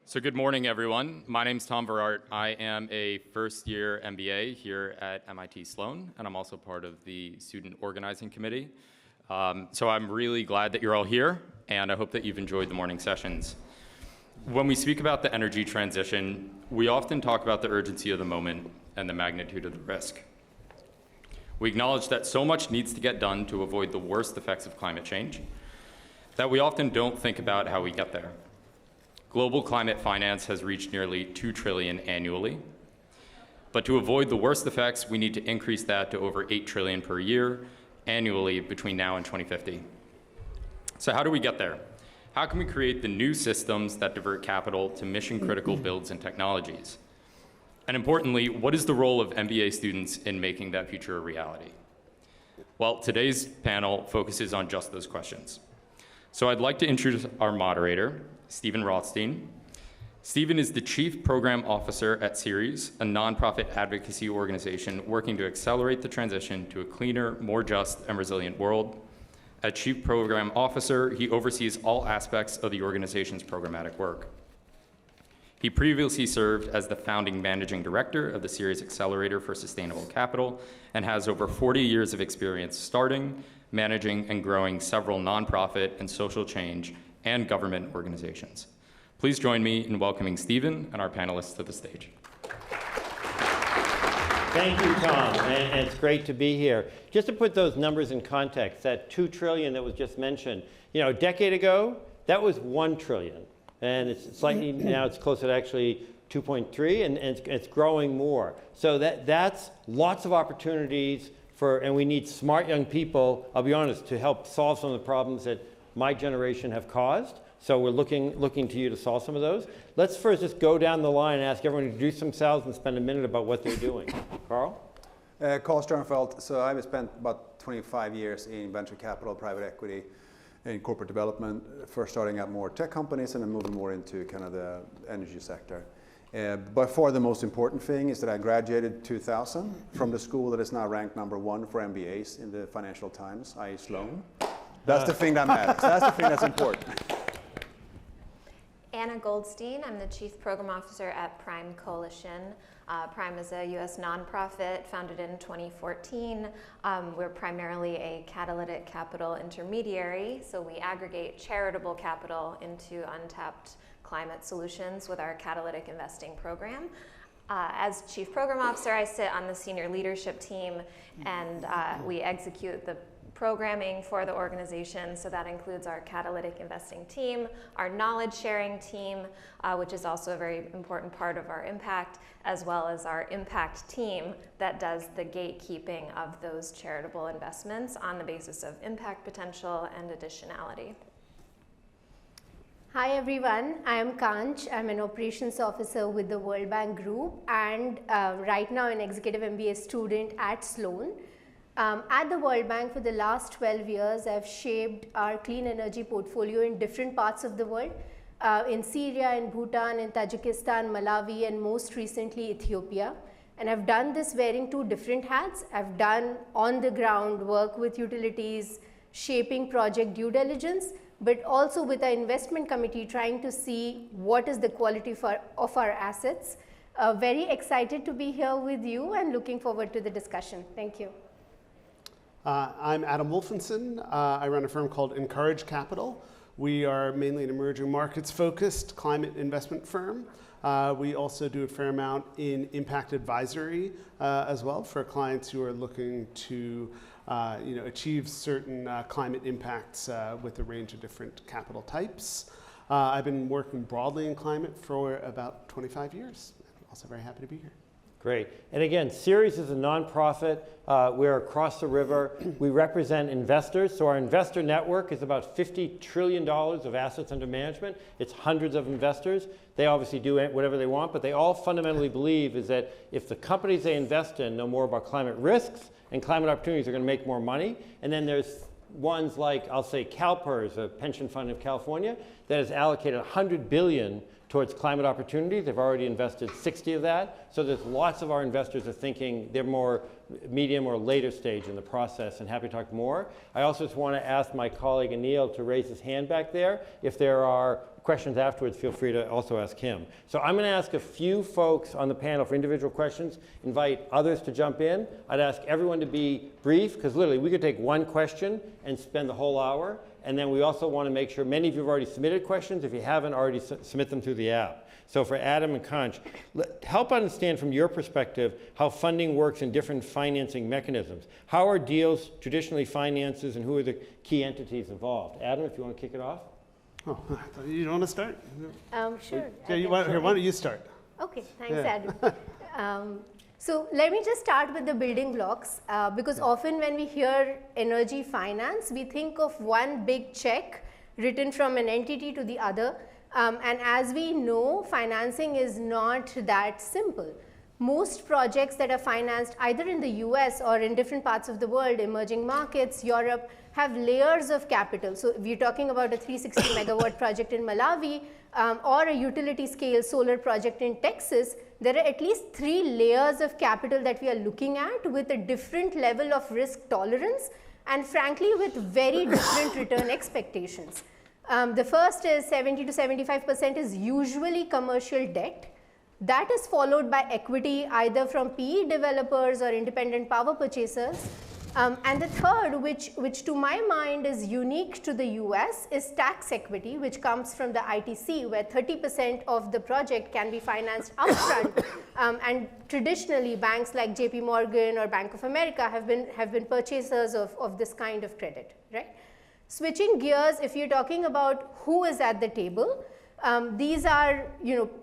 So good morning, everyone. My name's Tom Verart. I am a first-year MBA here at MIT Sloan, and I'm also part of the Student Organizing Committee. So I'm really glad that you're all here, and I hope that you've enjoyed the morning sessions. When we speak about the energy transition, we often talk about the urgency of the moment and the magnitude of the risk. We acknowledge that so much needs to get done to avoid the worst effects of climate change that we often don't think about how we get there. Global climate finance has reached nearly $2 trillion annually. But to avoid the worst effects, we need to increase that to over $8 trillion per year annually between now and 2050. So how do we get there? How can we create the new systems that divert capital to mission-critical builds and technologies? And importantly, what is the role of MBA students in making that future a reality? Well, today's panel focuses on just those questions. So I'd like to introduce our moderator, Stephen Rothstein. Stephen is the Chief Program Officer at Ceres, a nonprofit advocacy organization working to accelerate the transition to a cleaner, more just, and resilient world. As Chief Program Officer, he oversees all aspects of the organization's programmatic work. He previously served as the founding managing director of the Ceres Accelerator for Sustainable Capital and has over 40 years of experience starting, managing, and growing several nonprofit and social change and government organizations. Please join me in welcoming Stephen and our panelists to the stage. Thank you, Tom, and it's great to be here. Just to put those numbers in context, that $2 trillion that was just mentioned, a decade ago, that was $1 trillion. And it's slightly, now it's closer to actually 2.3, and it's growing more. So that's lots of opportunities and we need smart young people, I'll be honest, to help solve some of the problems that my generation have caused. So we're looking to you to solve some of those. Let's first just go down the line and ask everyone to introduce themselves and spend a minute about what they're doing. Carl? Carl Sternfeldt. So I've spent about 25 years in venture capital, private equity, and corporate development, first starting at more tech companies and then moving more into kind of the energy sector. By far the most important thing is that I graduated 2000 from the school that is now ranked #1 for MBAs in the Financial Times, i.e. Sloan. That's the thing that matters. That's the thing that's important. Anna Goldstein. I'm the Chief Program Officer at Prime Coalition. Prime is a U.S. nonprofit founded in 2014. We're primarily a catalytic capital intermediary, so we aggregate charitable capital into untapped climate solutions with our catalytic investing program. As Chief Program Officer, I sit on the senior leadership team, and we execute the programming for the organization. So that includes our catalytic investing team, our knowledge sharing team, which is also a very important part of our impact, as well as our impact team that does the gatekeeping of those charitable investments on the basis of impact potential and additionality. Hi everyone, I am Kanch. I'm an operations officer with the World Bank Group and right now an executive MBA student at Sloan. At the World Bank for the last 12 years, I've shaped our clean energy portfolio in different parts of the world, in Syria, in Bhutan, in Tajikistan, Malawi, and most recently Ethiopia. And I've done this wearing two different hats. I've done on-the-ground work with utilities, shaping project due diligence, but also with our investment committee trying to see what is the quality of our assets. Very excited to be here with you and looking forward to the discussion. Thank you. I'm Adam Wolfenson. I run a firm called Encourage Capital. We are mainly an emerging markets focused climate investment firm. We also do a fair amount in impact advisory as well for clients who are looking to achieve certain climate impacts with a range of different capital types. I've been working broadly in climate for about 25 years. I'm also very happy to be here. Great. And again, Ceres is a nonprofit. We're across the river. We represent investors. So our investor network is about $50 trillion of assets under management. It's hundreds of investors. They obviously do whatever they want, but they all fundamentally believe is that if the companies they invest in know more about climate risks and climate opportunities, they're going to make more money. And then there's ones like, I'll say, CalPERS, a pension fund of California, that has allocated $100 billion towards climate opportunities. They've already invested 60 of that. So there's lots of our investors are thinking they're more medium or later stage in the process, and happy to talk more. I also just want to ask my colleague Anil to raise his hand back there. If there are questions afterwards, feel free to also ask him. So I'm going to ask a few folks on the panel for individual questions, invite others to jump in. I'd ask everyone to be brief, because literally we could take one question and spend the whole hour. And then we also want to make sure, many of you have already submitted questions. If you haven't already, submit them through the app. So for Adam and Conch, help understand from your perspective how funding works in different financing mechanisms. How are deals traditionally financed, and who are the key entities involved? Adam, if you want to kick it off. Oh, you don't want to start? Sure. Yeah, why don't you start? Okay, thanks, Adam. So let me just start with the building blocks, because often when we hear energy finance, we think of one big check written from an entity to the other. And as we know, financing is not that simple. Most projects that are financed either in the US or in different parts of the world, emerging markets, Europe, have layers of capital. So if you're talking about a 360 megawatt project in Malawi, or a utility scale solar project in Texas, there are at least 3 layers of capital that we are looking at with a different level of risk tolerance, and frankly with very different return expectations. The first is 70 to 75% is usually commercial debt. That is followed by equity either from PE developers or independent power purchasers. And the third, which to my mind is unique to the US, is tax equity, which comes from the ITC, where 30% of the project can be financed upfront. And traditionally, banks like JP Morgan or Bank of America have been purchasers of this kind of credit, right? Switching gears, if you're talking about who is at the table, these are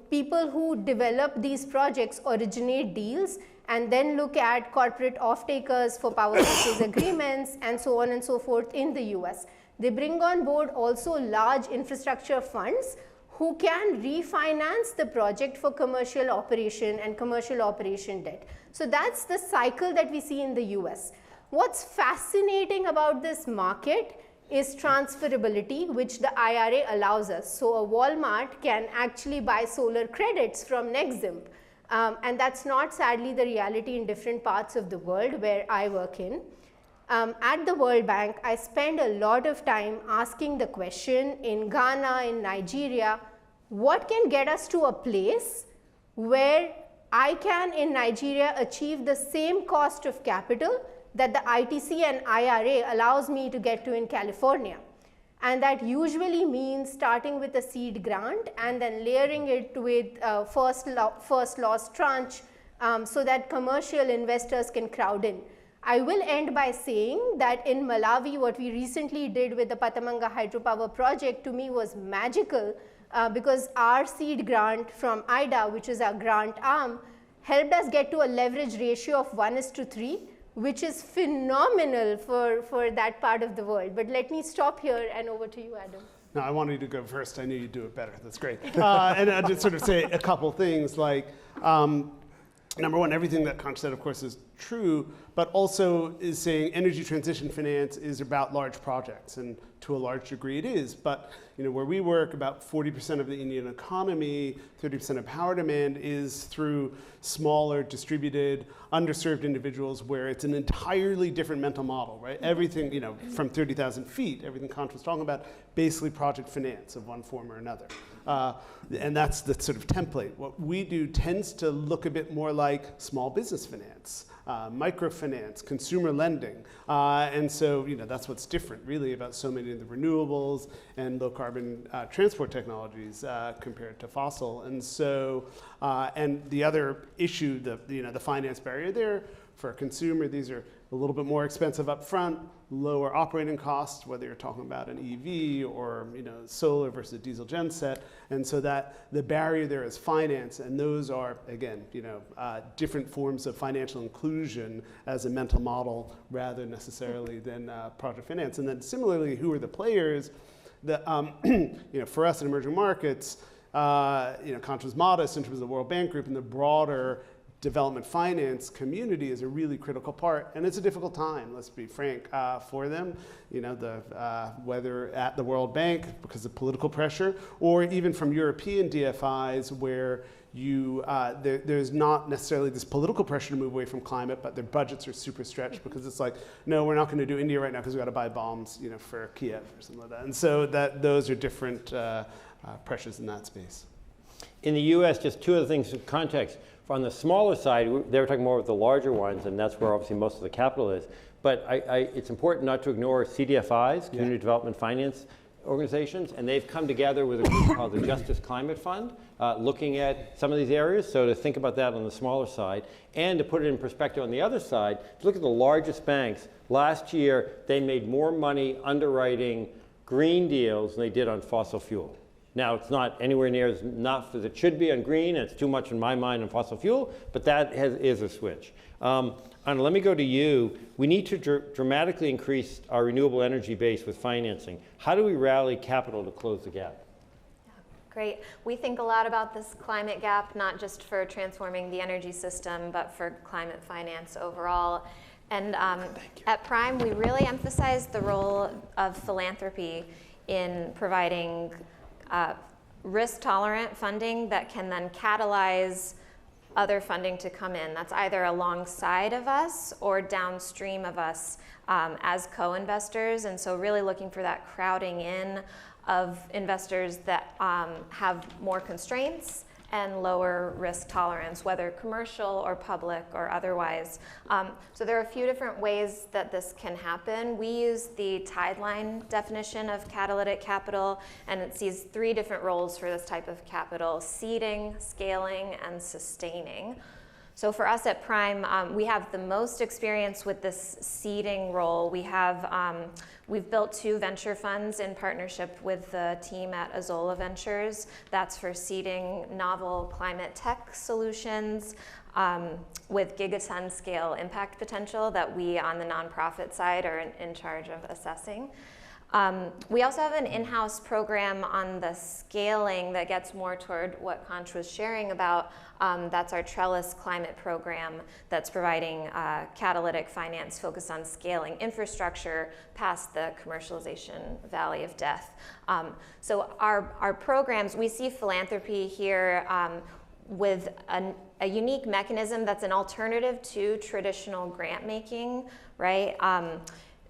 people who develop these projects, originate deals, and then look at corporate off-takers for power purchase agreements and so on and so forth in the US. They bring on board also large infrastructure funds who can refinance the project for commercial operation and commercial operation debt. So that's the cycle that we see in the US. What's fascinating about this market is transferability, which the IRA allows us. So a Walmart can actually buy solar credits from Neximp. And that's not sadly the reality in different parts of the world where I work in. At the World Bank, I spend a lot of time asking the question in Ghana, in Nigeria, what can get us to a place where I can in Nigeria achieve the same cost of capital that the ITC and IRA allows me to get to in California. And that usually means starting with a seed grant and then layering it with first loss tranche so that commercial investors can crowd in. I will end by saying that in Malawi, what we recently did with the Patamanga hydropower project to me was magical because our seed grant from IDA, which is our grant arm, helped us get to a leverage ratio of 1:3, which is phenomenal for that part of the world. But let me stop here and over to you, Adam. No, I wanted you to go first. I knew you'd do it better. That's great. And I'll just sort of say a couple things like, number one, everything that Conch said, of course, is true, but also is saying energy transition finance is about large projects, and to a large degree it is. But where we work, about 40% of the Indian economy, 30% of power demand is through smaller, distributed, underserved individuals, where it's an entirely different mental model, right? Everything, from 30,000 feet, everything Conch was talking about, basically project finance of one form or another. And that's the sort of template. What we do tends to look a bit more like small business finance, microfinance, consumer lending. And so, that's what's different really about so many of the renewables and low carbon transport technologies compared to fossil. And so, and the other issue, the finance barrier there for a consumer, these are a little bit more expensive up front, lower operating costs, whether you're talking about an EV or solar versus a diesel genset. And so that the barrier there is finance, and those are, again, different forms of financial inclusion as a mental model rather necessarily than project finance. And then similarly, who are the players? For us in emerging markets, Conch was modest in terms of the World Bank Group and the broader development finance community is a really critical part, and it's a difficult time, let's be frank, for them. You know, whether at the World Bank because of political pressure, or even from European DFIs where there's not necessarily this political pressure to move away from climate, but their budgets are super stretched because it's like, no, we're not going to do India right now because we've got to buy bombs, you know, for Kiev or something like that. And so those are different pressures in that space. In the US, just two other things in context. On the smaller side, they were talking more about the larger ones, and that's where obviously most of the capital is. But it's important not to ignore CDFIs, Community Development Finance Organizations, and they've come together with a group called the Justice Climate Fund, looking at some of these areas. So to think about that on the smaller side, and to put it in perspective on the other side, if you look at the largest banks, last year they made more money underwriting green deals than they did on fossil fuel. Now, it's not anywhere near as enough as it should be on green, and it's too much in my mind on fossil fuel, but that is a switch. And let me go to you. We need to dramatically increase our renewable energy base with financing. How do we rally capital to close the gap? Great. We think a lot about this climate gap, not just for transforming the energy system, but for climate finance overall. And at Prime, we really emphasize the role of philanthropy in providing risk-tolerant funding that can then catalyze other funding to come in. That's either alongside of us or downstream of us as co-investors. And so really looking for that crowding in of investors that have more constraints and lower risk tolerance, whether commercial or public or otherwise. So there are a few different ways that this can happen. We use the Tideline definition of catalytic capital, and it sees three different roles for this type of capital: seeding, scaling, and sustaining. So for us at Prime, we have the most experience with this seeding role. We've built 2 venture funds in partnership with the team at Azola Ventures. That's for seeding novel climate tech solutions with gigaton scale impact potential that we on the nonprofit side are in charge of assessing. We also have an in-house program on the scaling that gets more toward what Conch was sharing about. That's our Trellis Climate Program that's providing catalytic finance focused on scaling infrastructure past the commercialization valley of death. So our programs, we see philanthropy here with a unique mechanism that's an alternative to traditional grant making, right?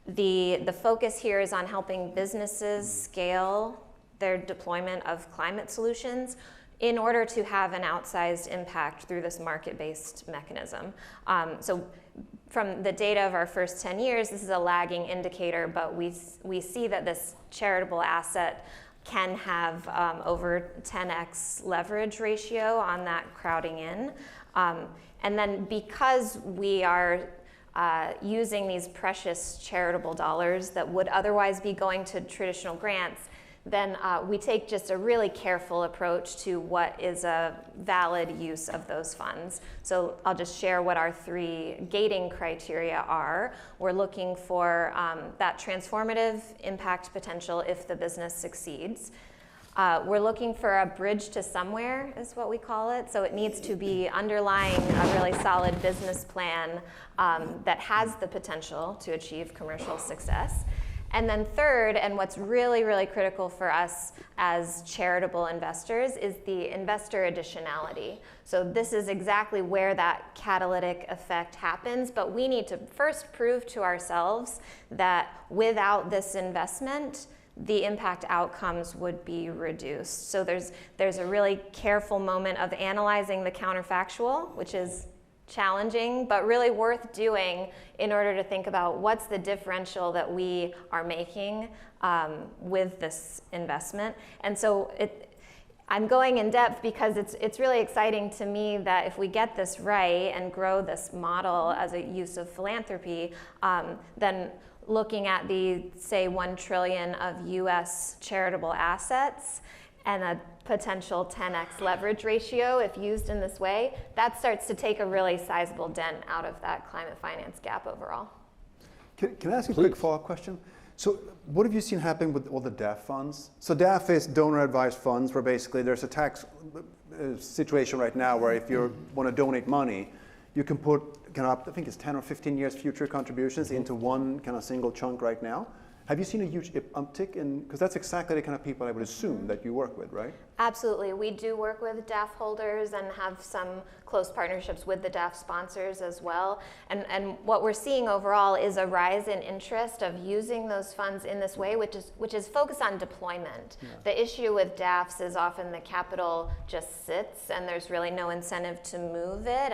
The focus here is on helping businesses scale their deployment of climate solutions in order to have an outsized impact through this market-based mechanism. So from the data of our first 10 years, this is a lagging indicator, but we see that this charitable asset can have over 10x leverage ratio on that crowding in. And then because we are using these precious charitable dollars that would otherwise be going to traditional grants, then we take just a really careful approach to what is a valid use of those funds. So I'll just share what our 3 gating criteria are. We're looking for that transformative impact potential if the business succeeds. We're looking for a bridge to somewhere, is what we call it. So it needs to be underlying a really solid business plan that has the potential to achieve commercial success. And then third, and what's really, really critical for us as charitable investors, is the investor additionality. So this is exactly where that catalytic effect happens, but we need to first prove to ourselves that without this investment, the impact outcomes would be reduced. So there's a really careful moment of analyzing the counterfactual, which is challenging, but really worth doing in order to think about what's the differential that we are making with this investment. And so I'm going in depth because it's really exciting to me that if we get this right and grow this model as a use of philanthropy, then looking at the, say, $1 trillion of US charitable assets and a potential 10x leverage ratio, if used in this way, that starts to take a really sizable dent out of that climate finance gap overall. Can I ask you a quick follow-up question? So what have you seen happen with all the DAF funds? So DAF is donor advised funds, where basically there's a tax situation right now where if you want to donate money, you can put kind of, I think it's 10 or 15 years future contributions into one kind of single chunk right now. Have you seen a huge uptick in, because that's exactly the kind of people I would assume that you work with, right? Absolutely. We do work with DAF holders and have some close partnerships with the DAF sponsors as well. And what we're seeing overall is a rise in interest of using those funds in this way, which is focused on deployment. Yeah. The issue with DAFs is often the capital just sits and there's really no incentive to move it.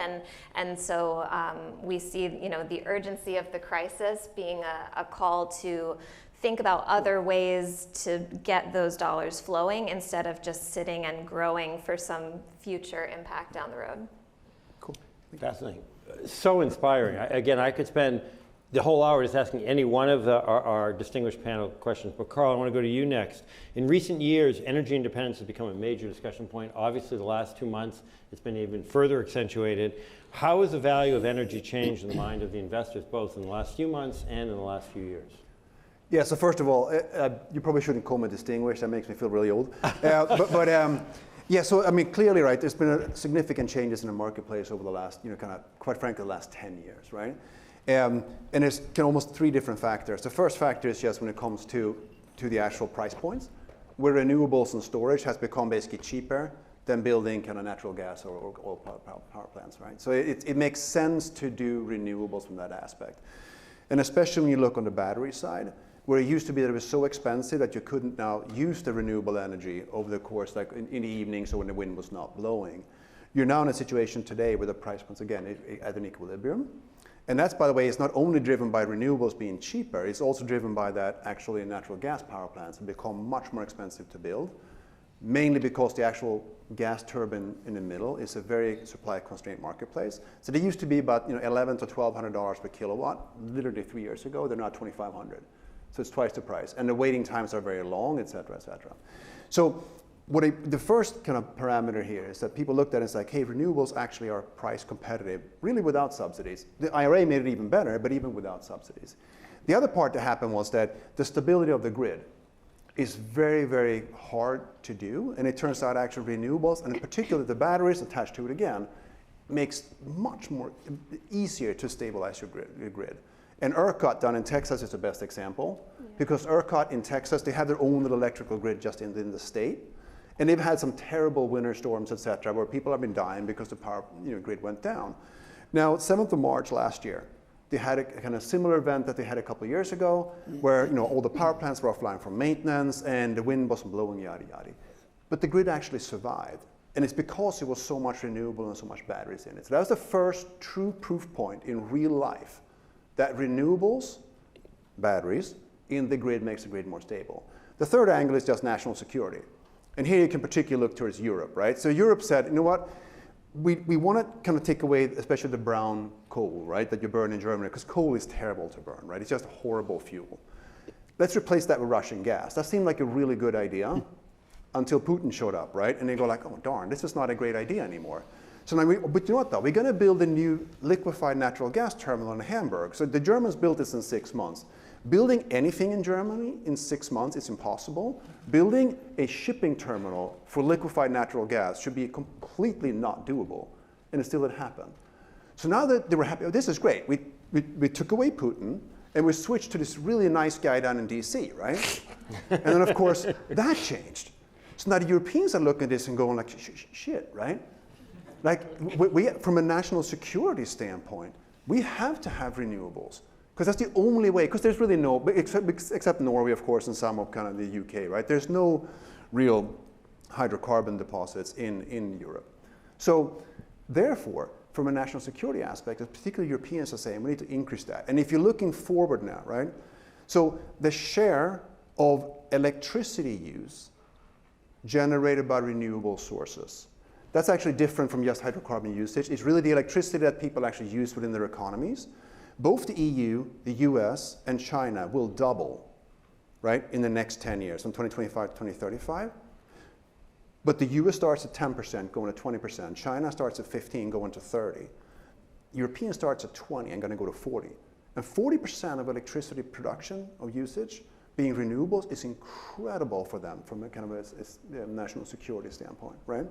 And so we see, you know, the urgency of the crisis being a call to think about other ways to get those dollars flowing instead of just sitting and growing for some future impact down the road. Cool. Fascinating. So inspiring. Again, I could spend the whole hour just asking any one of our distinguished panel questions, but Carl, I want to go to you next. In recent years, energy independence has become a major discussion point. Obviously, the last 2 months, it's been even further accentuated. How has the value of energy changed in the mind of the investors, both in the last few months and in the last few years? Yeah, so first of all, you probably shouldn't call me distinguished. That makes me feel really old. Yeah, so I mean, clearly, right, there's been a significant changes in the marketplace over the last, you know, kind of, quite frankly, the last 10 years, right? And there's kind of almost 3 different factors. The first factor is just when it comes to the actual price points, where renewables and storage has become basically cheaper than building kind of natural gas or oil power plants, right? So it makes sense to do renewables from that aspect. And especially when you look on the battery side, where it used to be that it was so expensive that you couldn't now use the renewable energy over the course, like in the evenings or when the wind was not blowing. You're now in a situation today where the price points, again, at an equilibrium. And that's, by the way, it's not only driven by renewables being cheaper, it's also driven by that actually natural gas power plants have become much more expensive to build, mainly because the actual gas turbine in the middle is a very supply constrained marketplace. So they used to be about, you know, $1,100 to $1,200 per kilowatt. Literally 3 years ago, they're now $2,500. So it's twice the price, and the waiting times are very long, et cetera, et cetera. So the first kind of parameter here is that people looked at it and said, like, hey, renewables actually are price competitive, really without subsidies. The IRA made it even better, but even without subsidies. The other part that happened was that the stability of the grid is very, very hard to do, and it turns out actually renewables, and in particular the batteries attached to it again, makes much more easier to stabilize your grid. And ERCOT down in Texas is the best example, because ERCOT in Texas, they have their own little electrical grid just in the state. And they've had some terrible winter storms, et cetera, where people have been dying because the power grid went down. Now, 7th of March last year, they had a kind of similar event that they had a couple of years ago, where all the power plants were offline for maintenance and the wind wasn't blowing, yada, yada. But the grid actually survived. And it's because there was so much renewable and so much batteries in it. So that was the first true proof point in real life that renewables, batteries, in the grid makes the grid more stable. The third angle is just national security. And here you can particularly look towards Europe, right? So Europe said, you know what, we want to kind of take away, especially the brown coal, right, that you burn in Germany, because coal is terrible to burn, right? It's just a horrible fuel. Let's replace that with Russian gas. That seemed like a really good idea until Putin showed up, right? And they go like, oh darn, this is not a great idea anymore. So now, but you know what though? We're going to build a new liquefied natural gas terminal in Hamburg. So the Germans built this in 6 months. Building anything in Germany in 6 months is impossible. Building a shipping terminal for liquefied natural gas should be completely not doable. And it still had happened. So now that they were happy, oh, this is great. We took away Putin and we switched to this really nice guy down in DC, right? And then of course, that changed. So now the Europeans are looking at this and going like, shit, right? Like, from a national security standpoint, we have to have renewables. Because that's the only way, because there's really no, except Norway, of course, and some of kind of the UK, right? There's no real hydrocarbon deposits in Europe. So therefore, from a national security aspect, particularly Europeans are saying we need to increase that. And if you're looking forward now, right? So the share of electricity use generated by renewable sources, that's actually different from just hydrocarbon usage. It's really the electricity that people actually use within their economies. Both the EU, the US, and China will double, right, in the next 10 years, from 2025 to 2035. But the US starts at 10%, going to 20%. China starts at 15, going to 30. European starts at 20 and going to go to 40. And 40% of electricity production or usage being renewables is incredible for them from a kind of a national security standpoint, right?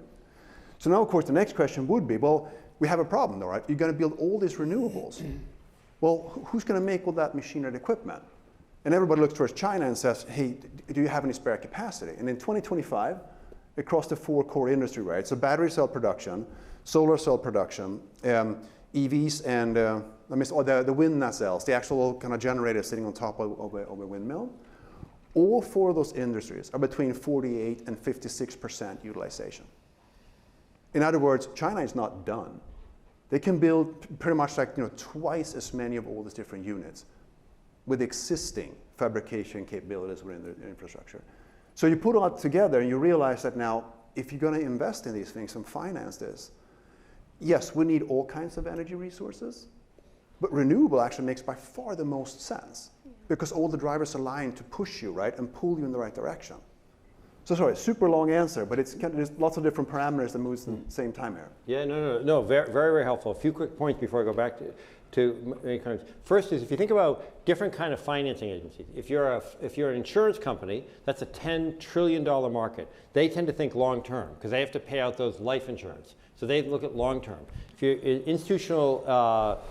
So now, of course, the next question would be, well, we have a problem though, right? You're going to build all these renewables. Well, who's going to make all that machinery and equipment? And everybody looks towards China and says, hey, do you have any spare capacity? And in 2025, across the 4 core industry, right? So battery cell production, solar cell production, EVs, and the wind nacelles, the actual kind of generator sitting on top of a windmill. All 4 of those industries are between 48 and 56% utilization. In other words, China is not done. They can build pretty much like twice as many of all these different units with existing fabrication capabilities within the infrastructure. So you put all that together and you realize that now, if you're going to invest in these things and finance this, yes, we need all kinds of energy resources, but renewable actually makes by far the most sense because all the drivers align to push you, right, and pull you in the right direction. So sorry, super long answer, but it's there's lots of different parameters that move at the same time here. Yeah, no, very, very, very helpful. A few quick points before I go back to many kinds. First is if you think about different kind of financing agencies. If you're an insurance company, that's a $10 trillion market. They tend to think long term because they have to pay out those life insurance. So they look at long term. If you're an institutional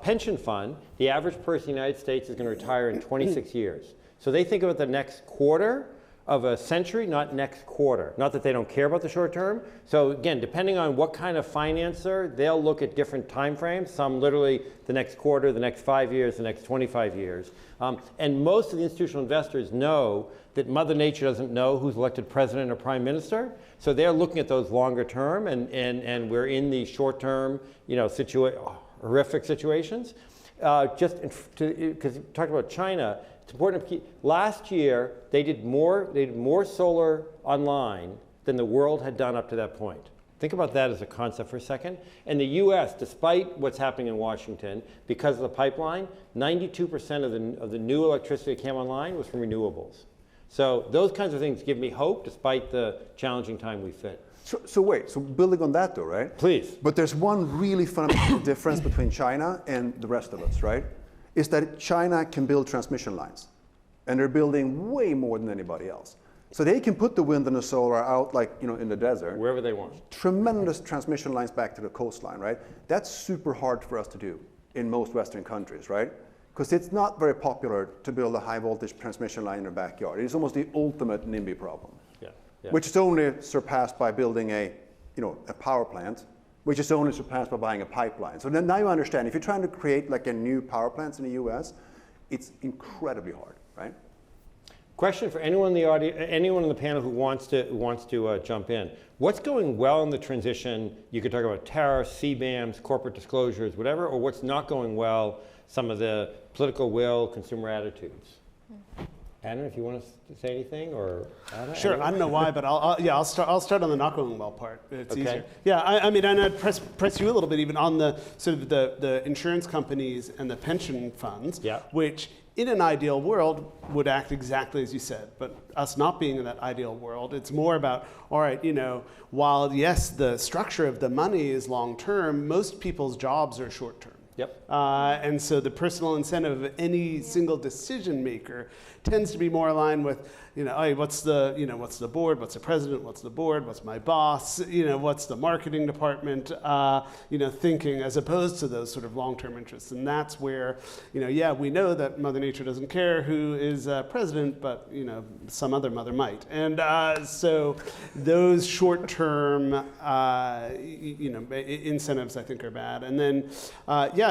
pension fund, the average person in the United States is going to retire in 26 years. So they think about the next quarter of a century, not next quarter. Not that they don't care about the short term. So again, depending on what kind of financer, they'll look at different time frames. Some literally the next quarter, the next 5 years, the next 25 years. And most of the institutional investors know that Mother Nature doesn't know who's elected president or prime minister. So they're looking at those longer term, and we're in the short term, horrific situations. Because you talked about China, it's important to keep. Last year, they did more solar online than the world had done up to that point. Think about that as a concept for a second. And the U.S., despite what's happening in Washington, because of the pipeline, 92% of the new electricity that came online was from renewables. So those kinds of things give me hope, despite the challenging time we fit. So wait, so building on that though, right? Please. But there's one really fundamental difference between China and the rest of us, right? Is that China can build transmission lines. And they're building way more than anybody else. So they can put the wind and the solar out in the desert. Wherever they want. Tremendous transmission lines back to the coastline, right? That's super hard for us to do in most Western countries, right? Because it's not very popular to build a high voltage transmission line in your backyard. It's almost the ultimate NIMBY problem. Yeah. Which is only surpassed by building a power plant, which is only surpassed by buying a pipeline. So then now you understand, if you're trying to create like a new power plant in the US, it's incredibly hard, right? Question for anyone in the audience, anyone in the panel who wants to jump in. What's going well in the transition? You could talk about tariffs, CBAMs, corporate disclosures, whatever, or what's not going well, some of the political will, consumer attitudes. Anna, if you want to say anything, or Anna? Sure, anyone? I don't know why, but I'll start on the not going well part. It's Okay. easier. Yeah, I mean, and I'd press you a little bit even on the sort of the insurance companies and the pension funds, Yeah. which in an ideal world would act exactly as you said. But us not being in that ideal world, it's more about, all right, while yes, the structure of the money is long term, most people's jobs are short term. Yep. And so the personal incentive of any single decision maker tends to be more aligned with, hey, what's the board, what's the president, what's the board, what's my boss, what's the marketing department, thinking, as opposed to those sort of long-term interests. And that's where, we know that Mother Nature doesn't care who is president, but some other mother might. And so those short-term, incentives, I think, are bad. And then,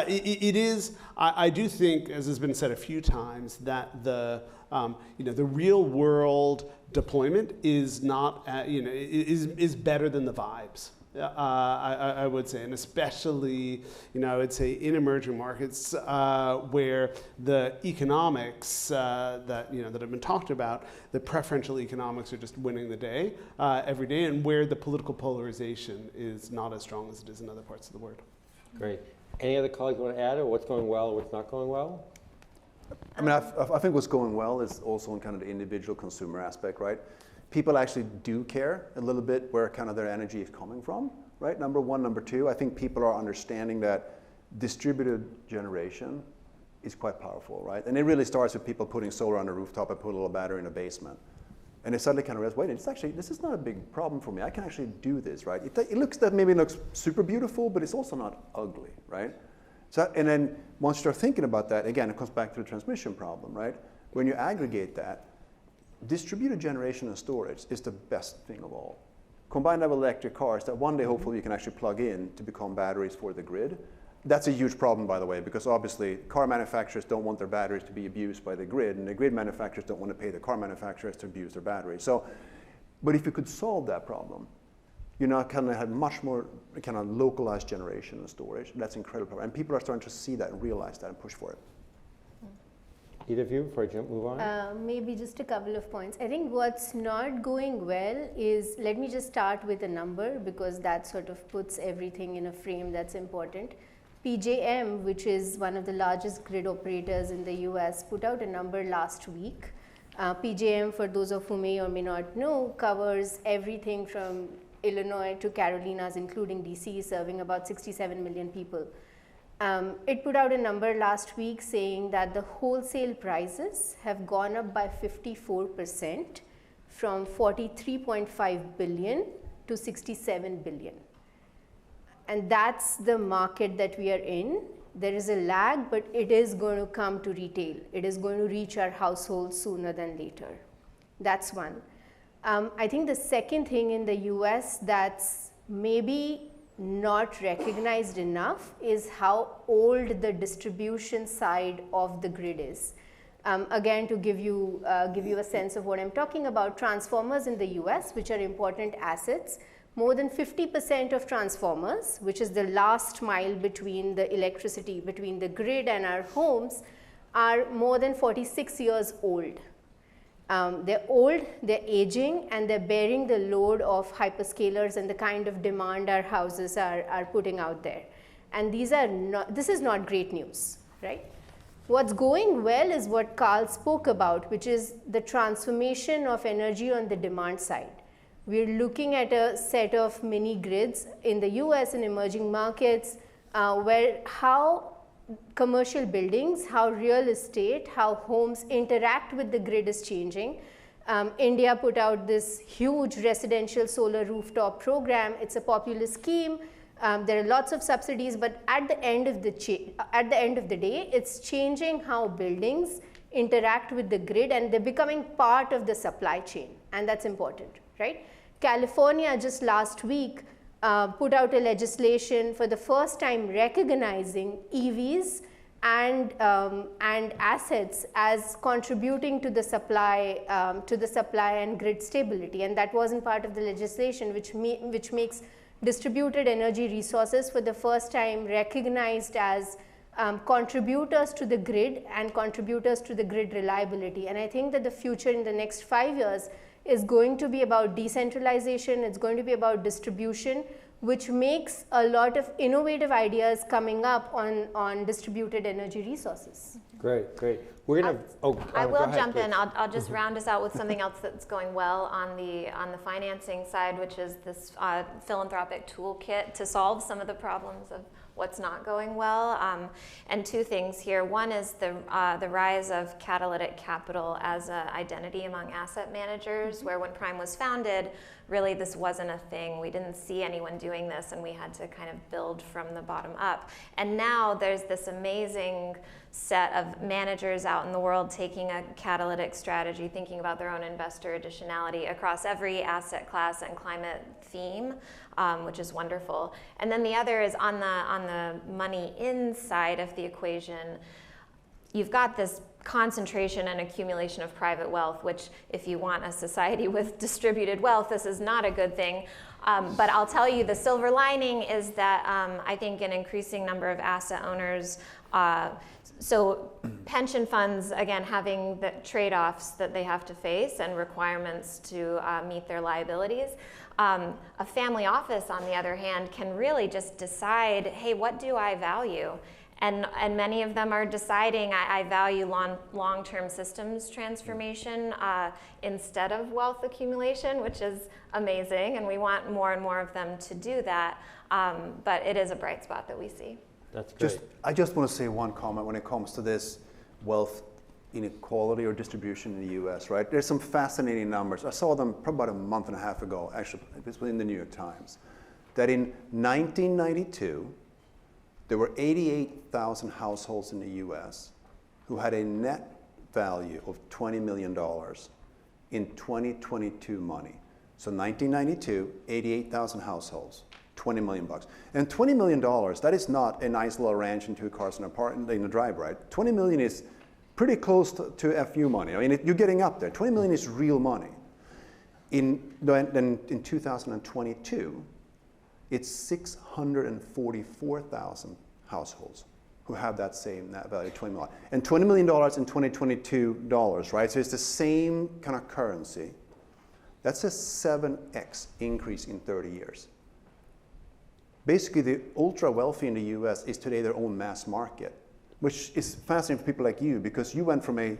it is. I do think, as has been said a few times, that the real world deployment is not, is better than the vibes. I would say, and especially, I would say in emerging markets where the economics that have been talked about, the preferential economics are just winning the day every day, and where the political polarization is not as strong as it is in other parts of the world. Great. Any other colleagues want to add, or what's going well, or what's not going well? I mean, I think what's going well is also in kind of the individual consumer aspect, right? People actually do care a little bit where kind of their energy is coming from, right? Number one. Number two, I think people are understanding that distributed generation is quite powerful, right? And it really starts with people putting solar on the rooftop and put a little battery in the basement. And they suddenly kind of realize, wait, this is not a big problem for me. I can actually do this, right? Maybe it looks super beautiful, but it's also not ugly, right? So, and then once you start thinking about that, again, it comes back to the transmission problem, right? When you aggregate that, distributed generation and storage is the best thing of all. Combined that with electric cars that one day hopefully you can actually plug in to become batteries for the grid. That's a huge problem, by the way, because obviously car manufacturers don't want their batteries to be abused by the grid, and the grid manufacturers don't want to pay the car manufacturers to abuse their batteries. So, but if you could solve that problem, you now kind of have much more kind of localized generation and storage. That's incredible. And people are starting to see that and realize that and push for it. Either of you, before I move on? Maybe just a couple of points. I think what's not going well is, let me just start with a number because that sort of puts everything in a frame that's important. PJM, which is one of the largest grid operators in the US, put out a number last week. PJM, for those of who may or may not know, covers everything from Illinois to Carolinas, including DC, serving about 67 million people. It put out a number last week saying that the wholesale prices have gone up by 54% from 43.5 billion to 67 billion. And that's the market that we are in. There is a lag, but it is going to come to retail. It is going to reach our households sooner than later. That's one. I think the second thing in the US that's maybe not recognized enough is how old the distribution side of the grid is. Again, to give you a sense of what I'm talking about, transformers in the US, which are important assets, more than 50% of transformers, which is the last mile between the electricity, between the grid and our homes, are more than 46 years old. They're old, they're aging, and they're bearing the load of hyperscalers and the kind of demand our houses are putting out there. And this is not great news, right? What's going well is what Carl spoke about, which is the transformation of energy on the demand side. We're looking at a set of mini grids in the US and emerging markets where how commercial buildings, how real estate, how homes interact with the grid is changing. India put out this huge residential solar rooftop program. It's a popular scheme. There are lots of subsidies, but at the end of the day, it's changing how buildings interact with the grid, and they're becoming part of the supply chain, and that's important, right? California just last week put out a legislation for the first time recognizing EVs and assets as contributing to the supply and grid stability, and that wasn't part of the legislation, which makes distributed energy resources for the first time recognized as contributors to the grid and contributors to the grid reliability. And I think that the future in the next 5 years is going to be about decentralization, it's going to be about distribution, which makes a lot of innovative ideas coming up on distributed energy resources. Great, great. We're gonna. I will jump in. I'll just round us out with something else that's going well on the financing side, which is this philanthropic toolkit to solve some of the problems of what's not going well. And two things here. One is the rise of catalytic capital as an identity among asset managers, where when Prime was founded, really this wasn't a thing. We didn't see anyone doing this, and we had to kind of build from the bottom up. And now there's this amazing set of managers out in the world taking a catalytic strategy, thinking about their own investor additionality across every asset class and climate theme, which is wonderful. And then the other is on the money inside of the equation. You've got this concentration and accumulation of private wealth, which if you want a society with distributed wealth, this is not a good thing. But I'll tell you, the silver lining is that I think an increasing number of asset owners, so pension funds, again, having the trade-offs that they have to face and requirements to meet their liabilities. A family office, on the other hand, can really just decide, hey, what do I value? And many of them are deciding, I value long-term systems transformation instead of wealth accumulation, which is amazing, and we want more and more of them to do that. But it is a bright spot that we see. That's great. I just want to say one comment when it comes to this wealth inequality or distribution in the US, right? There's some fascinating numbers. I saw them probably about a month and a half ago, actually, it was in the New York Times, that in 1992, there were 88,000 households in the US who had a net value of $20 million in 2022 money. So 1992, 88,000 households, 20 million bucks. And $20 million, that is not a nice little ranch and 2 cars and an apartment in a drive, right? 20 million is pretty close to FU money. I mean, you're getting up there. 20 million is real money. In 2022, it's 644,000 households who have that same net value, 20 million. And $20 million in 2022 dollars, right? So it's the same kind of currency. That's a 7x increase in 30 years. Basically, the ultra wealthy in the US is today their own mass market, which is fascinating for people like you because you went from a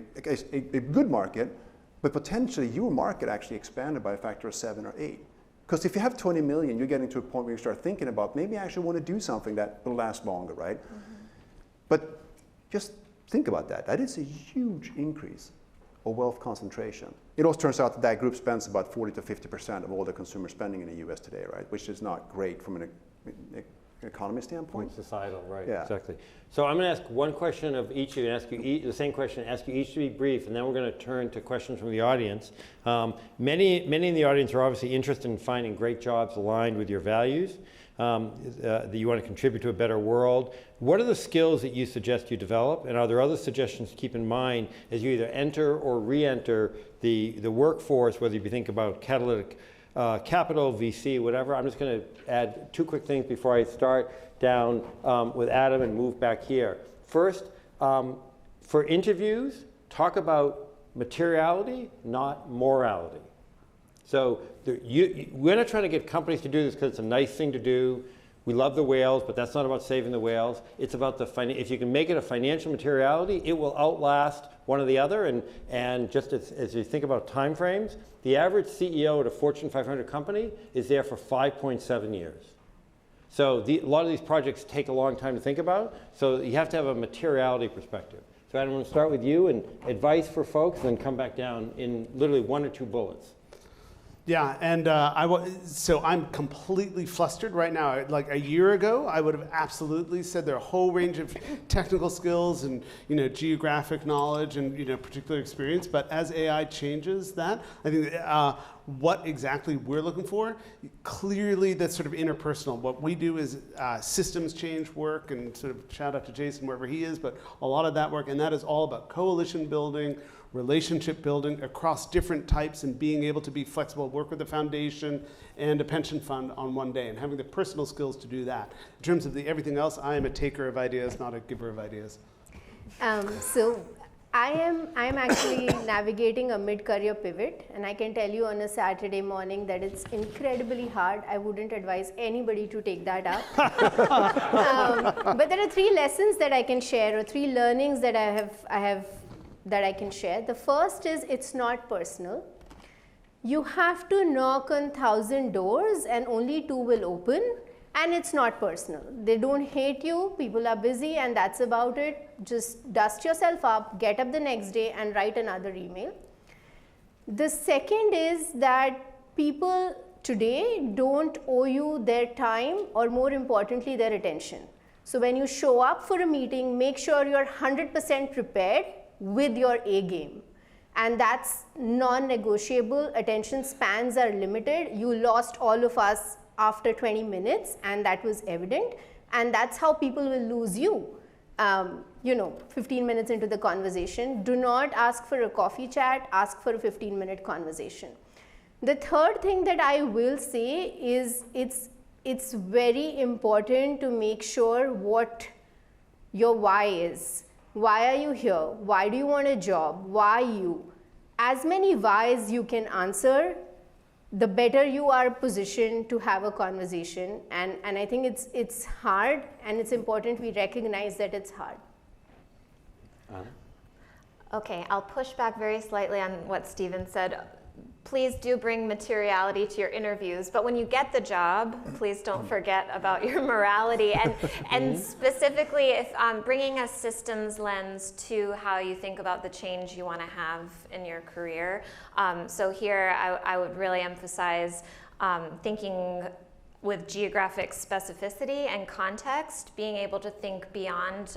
good market, but potentially your market actually expanded by a factor of 7 or 8. Because if you have 20 million, you're getting to a point where you start thinking about maybe I actually want to do something that will last longer, right? Mm-hmm. But just think about that. That is a huge increase of wealth concentration. It also turns out that that group spends about 40 to 50% of all the consumer spending in the US today, right? Which is not great from an economy standpoint. Societal, right, Yeah. exactly. So I'm going to ask one question of each of you, and ask you the same question, ask you each to be brief, and then we're going to turn to questions from the audience. Many in the audience are obviously interested in finding great jobs aligned with your values, that you want to contribute to a better world. What are the skills that you suggest you develop, and are there other suggestions to keep in mind as you either enter or re-enter the workforce, whether you think about catalytic capital, VC, whatever? I'm just going to add 2 quick things before I start down with Adam and move back here. First, for interviews, talk about materiality, not morality. So we're not trying to get companies to do this because it's a nice thing to do. We love the whales, but that's not about saving the whales. It's about if you can make it a financial materiality, it will outlast one or the other. And just as you think about time frames, the average CEO at a Fortune 500 company is there for 5.7 years. So a lot of these projects take a long time to think about. So you have to have a materiality perspective. So Adam, I'm going to start with you and advice for folks, and then come back down in literally 1 or 2 bullets. Yeah, and so I'm completely flustered right now. Like a year ago, I would have absolutely said there are a whole range of technical skills and geographic knowledge and particular experience. But as AI changes that, I think what exactly we're looking for, clearly that's sort of interpersonal. What we do is systems change work, and sort of shout out to Jason wherever he is, but a lot of that work, and that is all about coalition building, relationship building across different types, and being able to be flexible, work with a foundation and a pension fund on one day, and having the personal skills to do that. In terms of everything else, I am a taker of ideas, not a giver of ideas. So I am actually navigating a mid-career pivot, and I can tell you on a Saturday morning that it's incredibly hard. I wouldn't advise anybody to take that up. But there are 3 lessons that I can share, or 3 learnings that I have that I can share. The first is it's not personal. You have to knock on 1,000 doors and only 2 will open, and it's not personal. They don't hate you, people are busy, and that's about it. Just dust yourself up, get up the next day and write another email. The second is that people today don't owe you their time, or more importantly, their attention. So when you show up for a meeting, make sure you're 100% prepared with your A game. And that's non-negotiable. Attention spans are limited. You lost all of us after 20 minutes, and that was evident. And that's how people will lose you. 15 minutes into the conversation. Do not ask for a coffee chat, ask for a 15-minute conversation. The third thing that I will say is it's very important to make sure what your why is. Why are you here? Why do you want a job? Why you? As many whys you can answer, the better you are positioned to have a conversation. And I think it's hard, and it's important we recognize that it's hard. Okay, I'll push back very slightly on what Stephen said. please do bring materiality to your interviews, but when you get the job, please don't forget about your morality. And specifically, if bringing a systems lens to how you think about the change you want to have in your career. So here, I would really emphasize thinking with geographic specificity and context, being able to think beyond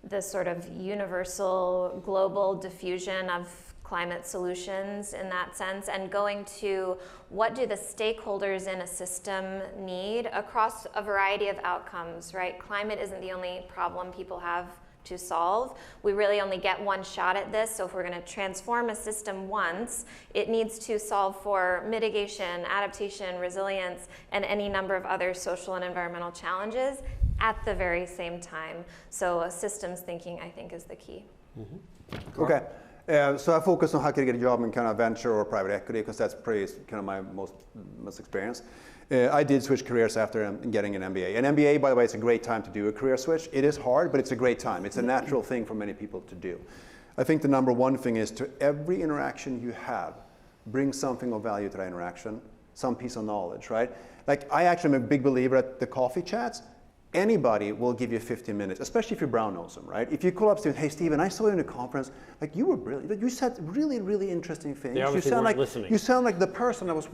the sort of universal global diffusion of climate solutions in that sense, and going to what do the stakeholders in a system need across a variety of outcomes, right? Climate isn't the only problem people have to solve. We really only get one shot at this, so if we're going to transform a system once, it needs to solve for mitigation, adaptation, resilience, and any number of other social and environmental challenges at the very same time. So systems thinking, I think, is the key. Okay. So I focus on how can I get a job in kind of venture or private equity, because that's pretty kind of my most experience. I did switch careers after getting an MBA. An MBA, by the way, it's a great time to do a career switch. It is hard, but it's a great time. It's a natural thing for many people to do. I think the number one thing is to every interaction you have, bring something of value to that interaction, some piece of knowledge, right? Like I actually am a big believer at the coffee chats. Anybody will give you 15 minutes, especially if you brown nose them, right? If you call up to, hey, Steven, I saw you in a conference, like you were brilliant. You said really, really interesting things. They obviously weren't listening. You sound like the person that was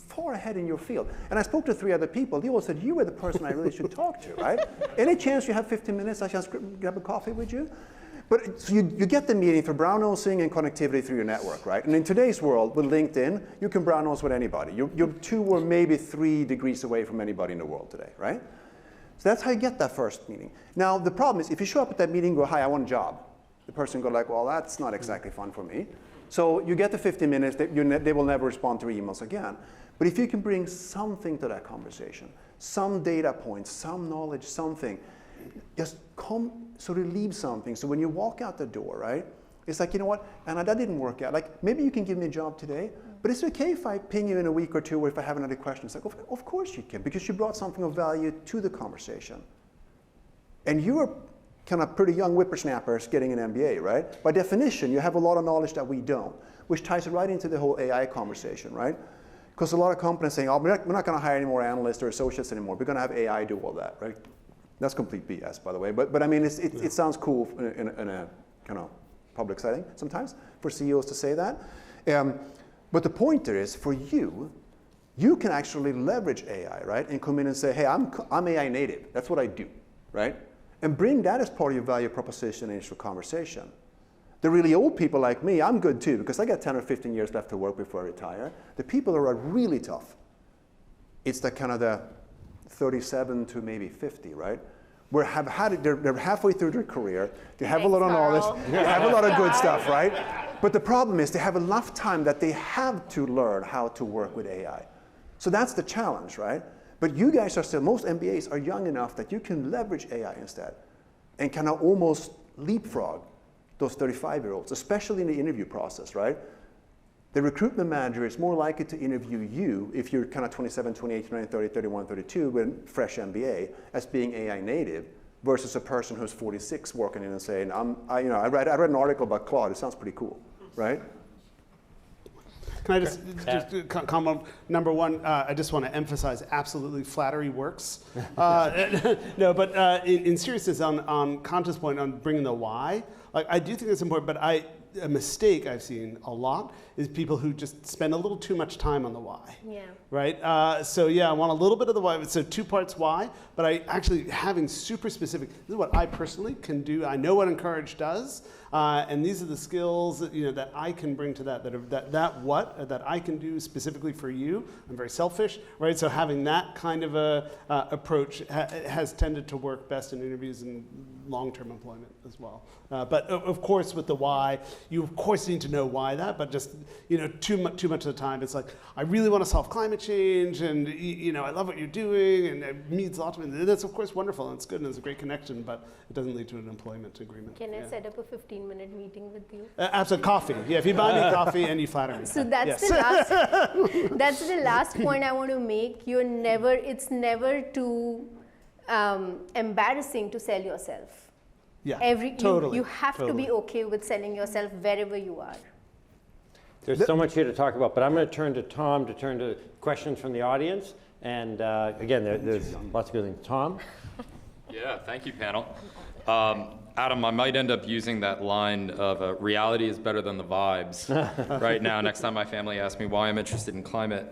far ahead in your field. And I spoke to 3 other people. They all said, you were the person I really should talk to, right? Any chance you have 15 minutes, I should grab a coffee with you? But so you get the meeting for brown nosing and connectivity through your network, right? And in today's world, with LinkedIn, you can brown nose with anybody. You're 2 or maybe 3 degrees away from anybody in the world today, right? So that's how you get that first meeting. Now, the problem is if you show up at that meeting and go, hi, I want a job, the person go like, well, that's not exactly fun for me. So you get the 15 minutes, they will never respond to your emails again. But if you can bring something to that conversation, some data points, some knowledge, something, just come sort of leave something. So when you walk out the door, right, it's like, you know what, Anna, that didn't work out. Like, maybe you can give me a job today, but it's okay if I ping you in a week or 2 or if I have another question. It's like, of course you can, because you brought something of value to the conversation. And you're kind of pretty young whippersnappers getting an MBA, right? By definition, you have a lot of knowledge that we don't, which ties right into the whole AI conversation, right? Because a lot of companies saying, oh, we're not going to hire any more analysts or associates anymore. We're going to have AI do all that, right? That's complete BS, by the way. But I mean, it sounds cool in a kind of public setting sometimes for CEOs to say that. But the point there is, for you can actually leverage AI, right? And come in and say, hey, I'm AI native. That's what I do, right? And bring that as part of your value proposition in initial conversation. The really old people like me, I'm good too, because I got 10 or 15 years left to work before I retire. The people who are really tough, it's the kind of the 37 to maybe 50, right? They're halfway through their career, they have a lot of knowledge, they have a lot of good stuff, right? But the problem is they have enough time that they have to learn how to work with AI. So that's the challenge, right? But you guys are still, most MBAs are young enough that you can leverage AI instead and kind of almost leapfrog those 35-year-olds, especially in the interview process, right? The recruitment manager is more likely to interview you if you're kind of 27, 28, 29, 30, 31, 32 with fresh MBA as being AI native versus a person who's 46 walking in and saying, I read an article about Claude, it sounds pretty cool, right? Can I just comment? Number one, I just want to emphasize absolutely flattery works. No, but in seriousness, on Kanta's point on bringing the why, like I do think it's important, but a mistake I've seen a lot is people who just spend a little too much time on the why. Yeah. Right? So yeah, I want a little bit of the why. So 2 parts why, but I actually having super specific, this is what I personally can do. I know what Encourage does, and these are the skills that, that I can bring to that I can do specifically for you. I'm very selfish, right? So having that kind of a approach has tended to work best in interviews and long-term employment as well. But of course, with the why, you of course need to know why that, but just too much of the time, it's like, I really want to solve climate change, and I love what you're doing, and it means a lot to me. That's of course wonderful, and it's good, and it's a great connection, but it doesn't lead to an employment agreement. Can I set up a 15-minute meeting with you? Absolutely, coffee. Yeah, if you buy me coffee and you flatter me. So that's that's the last point I want to make. It's never too embarrassing to sell yourself. Yeah, totally. You have to be okay with selling yourself wherever you are. There's so much here to talk about, but I'm going to turn to Tom to turn to questions from the audience. And again, there's lots of good things. Tom? Yeah, thank you, panel. Adam, I might end up using that line of reality is better than the vibes right now, next time my family asks me why I'm interested in climate.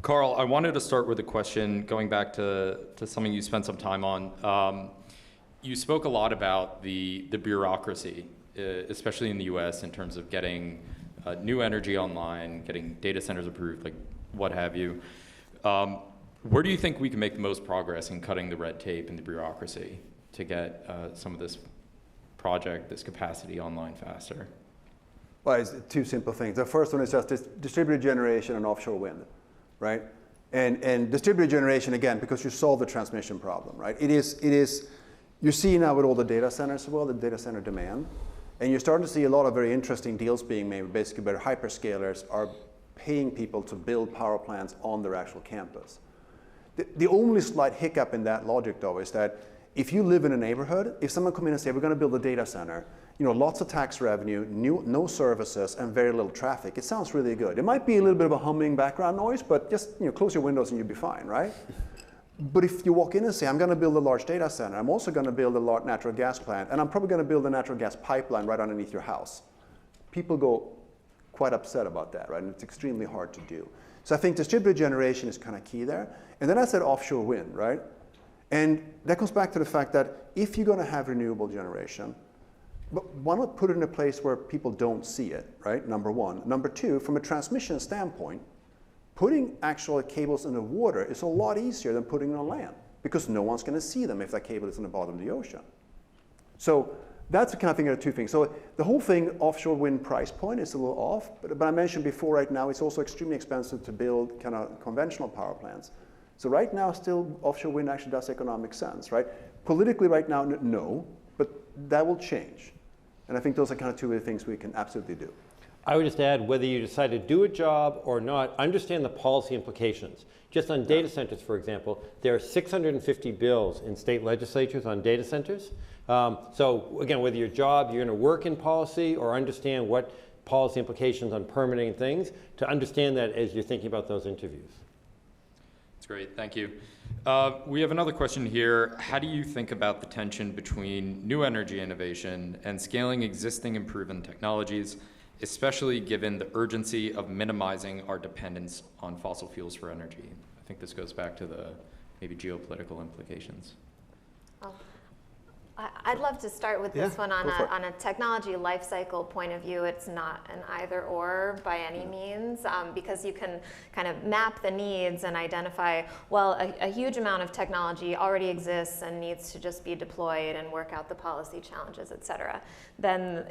Carl, I wanted to start with a question going back to something you spent some time on. You spoke a lot about the bureaucracy, especially in the US, in terms of getting new energy online, getting data centers approved, like what have you. Where do you think we can make the most progress in cutting the red tape and the bureaucracy to get some of this project, this capacity online faster? Well, it's two simple things. The first one is just this distributed generation and offshore wind, right? And distributed generation, again, because you solve the transmission problem, right? It is, you're seeing now with all the data centers as well, the data center demand, and you're starting to see a lot of very interesting deals being made, basically where hyperscalers are paying people to build power plants on their actual campus. The only slight hiccup in that logic, though, is that if you live in a neighborhood, if someone come in and say, we're going to build a data center, lots of tax revenue, no services, and very little traffic, it sounds really good. It might be a little bit of a humming background noise, but just close your windows and you'll be fine, right? But if you walk in and say, I'm going to build a large data center, I'm also going to build a large natural gas plant, and I'm probably going to build a natural gas pipeline right underneath your house, people go quite upset about that, right? And it's extremely hard to do. So I think distributed generation is kind of key there. And then I said offshore wind, right? And that comes back to the fact that if you're going to have renewable generation, but why not put it in a place where people don't see it, right? Number one. Number two, from a transmission standpoint, putting actual cables in the water is a lot easier than putting it on land because no one's going to see them if that cable is in the bottom of the ocean. So that's the kind of thing, there are two things. So the whole thing, offshore wind price point is a little off, but I mentioned before right now, it's also extremely expensive to build kind of conventional power plants. So right now, still offshore wind actually does economic sense, right? Politically right now, no, but that will change. And I think those are kind of two of the things we can absolutely do. I would just add, whether you decide to do a job or not, understand the policy implications. Just on data centers, for example, there are 650 bills in state legislatures on data centers. So again, whether your job, you're going to work in policy or understand what policy implications on permitting and things, to understand that as you're thinking about those interviews. That's great, thank you. We have another question here. How do you think about the tension between new energy innovation and scaling existing and proven technologies, especially given the urgency of minimizing our dependence on fossil fuels for energy? I think this goes back to the maybe geopolitical implications. Well, I'd love to start with this one on a technology life cycle point of view. It's not an either or by any means, because you can kind of map the needs and identify, well, a huge amount of technology already exists and needs to just be deployed and work out the policy challenges, et cetera. Then,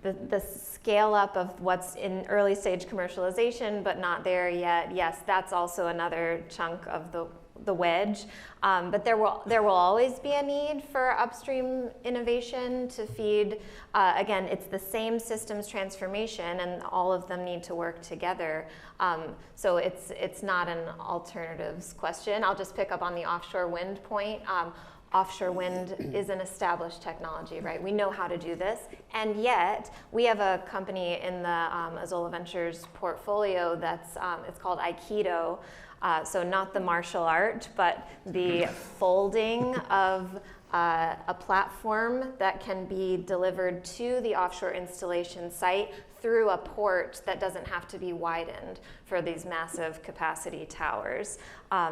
the scale up of what's in early stage commercialization but not there yet, yes, that's also another chunk of the wedge, but there will always be a need for upstream innovation to feed. Again, it's the same systems transformation, and all of them need to work together. So it's not an alternatives question. I'll just pick up on the offshore wind point. Offshore wind is an established technology, right? We know how to do this, and yet we have a company in the Azola Ventures portfolio that's it's called Aikido. So not the martial art, but the folding of a platform that can be delivered to the offshore installation site through a port that doesn't have to be widened for these massive capacity towers.